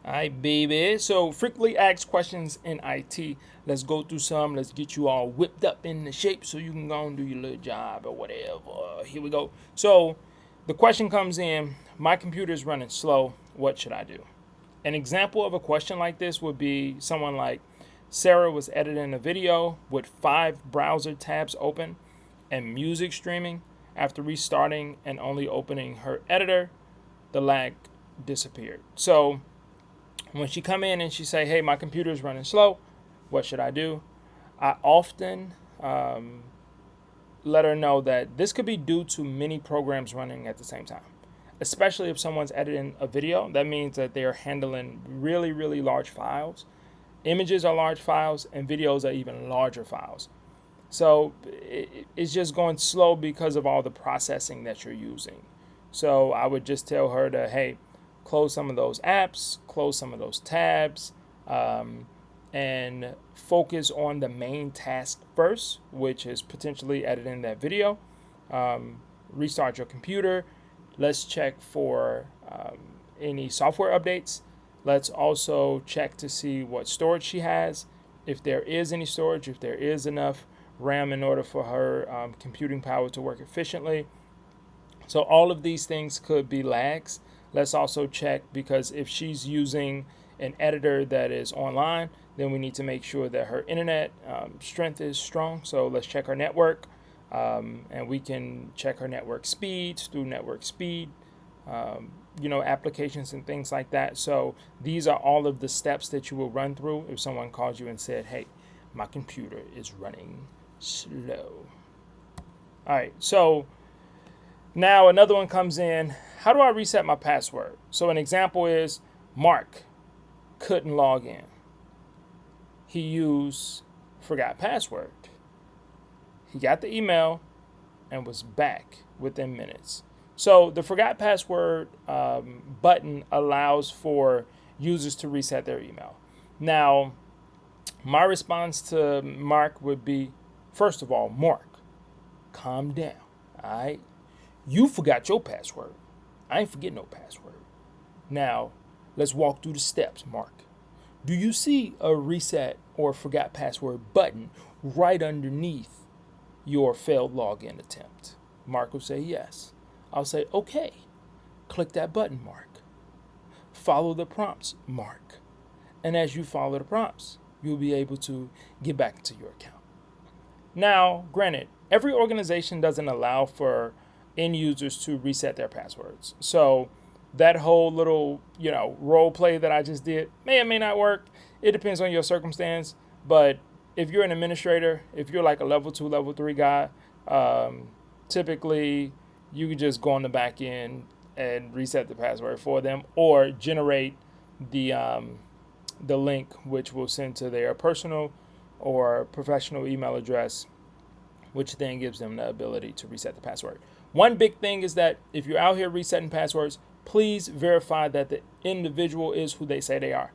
All right, baby. So, frequently asked questions in IT. Let's go through some. Let's get you all whipped up in the shape so you can go and do your little job or whatever. Here we go. So, the question comes in, my computer is running slow. What should I do? An example of a question like this would be someone like Sarah was editing a video with 5 browser tabs open and music streaming. After restarting and only opening her editor, the lag disappeared. So, when she come in and she say, "Hey, my computer is running slow. What should I do?" I often let her know that this could be due to many programs running at the same time. Especially if someone's editing a video, that means that they are handling really, really large files. Images are large files, and videos are even larger files. So it's just going slow because of all the processing that you're using. So I would just tell her to, hey, close some of those apps, close some of those tabs, and focus on the main task first, which is potentially editing that video. Restart your computer. Let's check for any software updates. Let's also check to see what storage she has, if there is any storage, if there is enough RAM in order for her computing power to work efficiently. So all of these things could be lags. Let's also check, because if she's using an editor that is online, then we need to make sure that her internet strength is strong. So let's check her network, and we can check her network speeds through network speed, applications and things like that. So these are all of the steps that you will run through if someone calls you and said, "Hey, my computer is running slow." All right, so now another one comes in. How do I reset my password? So an example is Mark couldn't log in. He used forgot password. He got the email and was back within minutes. So the forgot password button allows for users to reset their email. Now, my response to Mark would be, first of all, Mark, calm down. All right, you forgot your password. I ain't forgetting no password. Now, let's walk through the steps, Mark. Do you see a reset or forgot password button right underneath your failed login attempt? Mark will say yes. I'll say, okay, click that button, Mark. Follow the prompts, Mark. And as you follow the prompts, you'll be able to get back into your account. Now, granted, every organization doesn't allow for end users to reset their passwords. So that whole little, role play that I just did may or may not work. It depends on your circumstance. But if you're an administrator, if you're like a level 2, level 3 guy, typically you can just go on the back end and reset the password for them, or generate the link, which will send to their personal or professional email address, which then gives them the ability to reset the password. One big thing is that if you're out here resetting passwords, please verify that the individual is who they say they are.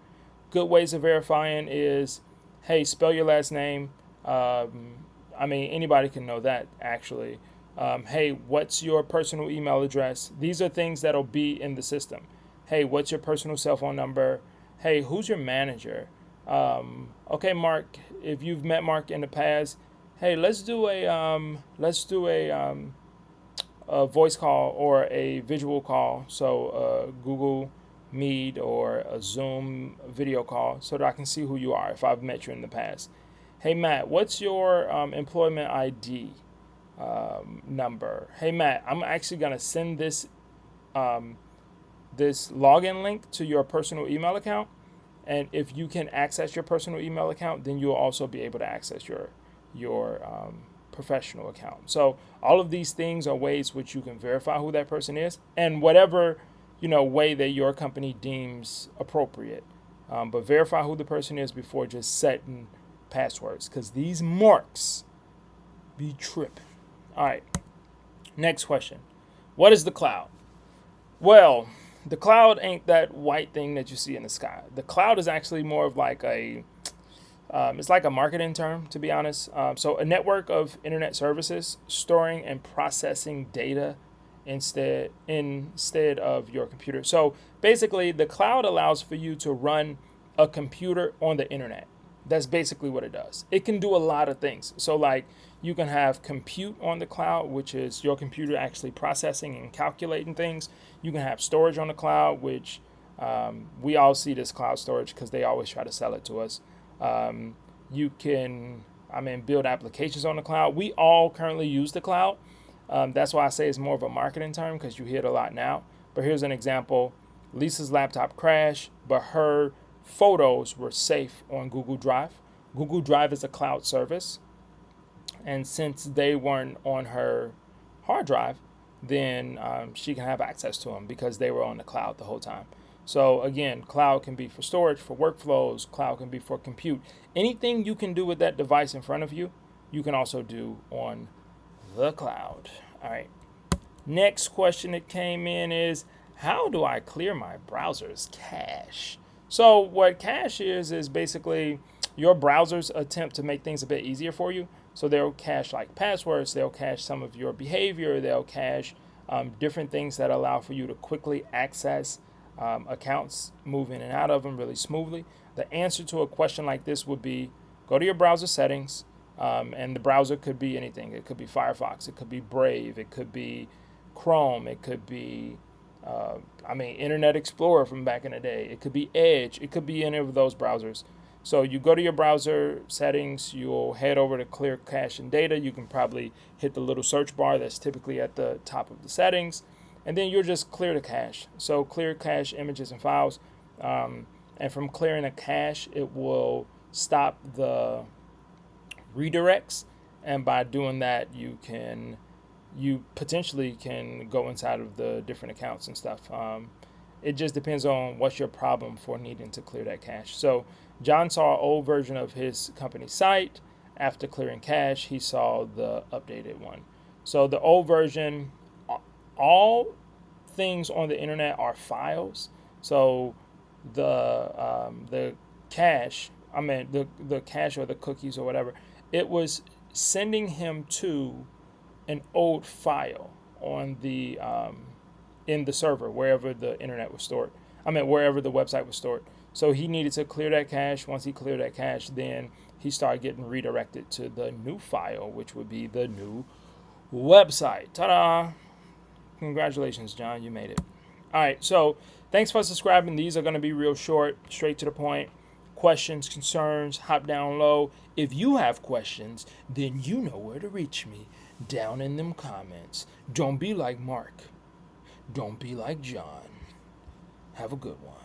Good ways of verifying is, hey, spell your last name. Anybody can know that, actually. Hey, what's your personal email address? These are things that'll be in the system. Hey, what's your personal cell phone number? Hey, who's your manager? Okay, Mark, if you've met Mark in the past, hey, let's do a voice call or a visual call. So Google Meet or a Zoom video call, so that I can see who you are if I've met you in the past. Hey, Matt, what's your employment ID number? Hey, Matt, I'm actually going to send this login link to your personal email account. And if you can access your personal email account, then you'll also be able to access your professional account. So all of these things are ways which you can verify who that person is, and whatever way that your company deems appropriate. But verify who the person is before just setting passwords, because these marks be tripping. All right. Next question. What is the cloud? Well, the cloud ain't that white thing that you see in the sky. The cloud is actually more of like it's like a marketing term, to be honest. So a network of internet services storing and processing data instead of your computer. So basically, the cloud allows for you to run a computer on the internet. That's basically what it does. It can do a lot of things. So like you can have compute on the cloud, which is your computer actually processing and calculating things. You can have storage on the cloud, which we all see this cloud storage because they always try to sell it to us. You can, build applications on the cloud. We all currently use the cloud. That's why I say it's more of a marketing term because you hear it a lot now. But here's an example. Lisa's laptop crashed, but her photos were safe on Google Drive. Google Drive is a cloud service. And since they weren't on her hard drive, then she can have access to them because they were on the cloud the whole time. So again, cloud can be for storage, for workflows. Cloud can be for compute. Anything you can do with that device in front of you, you can also do on the cloud. All right. Next question that came in is, how do I clear my browser's cache? So what cache is basically your browser's attempt to make things a bit easier for you. So they'll cache like passwords, they'll cache some of your behavior, they'll cache different things that allow for you to quickly access accounts, move in and out of them really smoothly. The answer to a question like this would be go to your browser settings, and the browser could be anything. It could be Firefox, it could be Brave, it could be Chrome, it could be Internet Explorer from back in the day, it could be Edge, it could be any of those browsers. So you go to your browser settings, you'll head over to clear cache and data. You can probably hit the little search bar that's typically at the top of the settings, and then you'll just clear the cache. So clear cache images and files, and from clearing a cache, it will stop the redirects, and by doing that, you potentially can go inside of the different accounts and stuff. It just depends on what's your problem for needing to clear that cache. So John saw an old version of his company site. After clearing cache, he saw the updated one. So the old version, all things on the internet are files. So the cache, the cache or the cookies or whatever, it was sending him to an old file on the in the server, wherever the internet was stored. Wherever the website was stored. So he needed to clear that cache. Once he cleared that cache, then he started getting redirected to the new file, which would be the new website. Ta-da! Congratulations, John. You made it. All right. So thanks for subscribing. These are going to be real short, straight to the point. Questions, concerns, hop down low. If you have questions, then you know where to reach me. Down in them comments. Don't be like Mark. Don't be like John. Have a good one.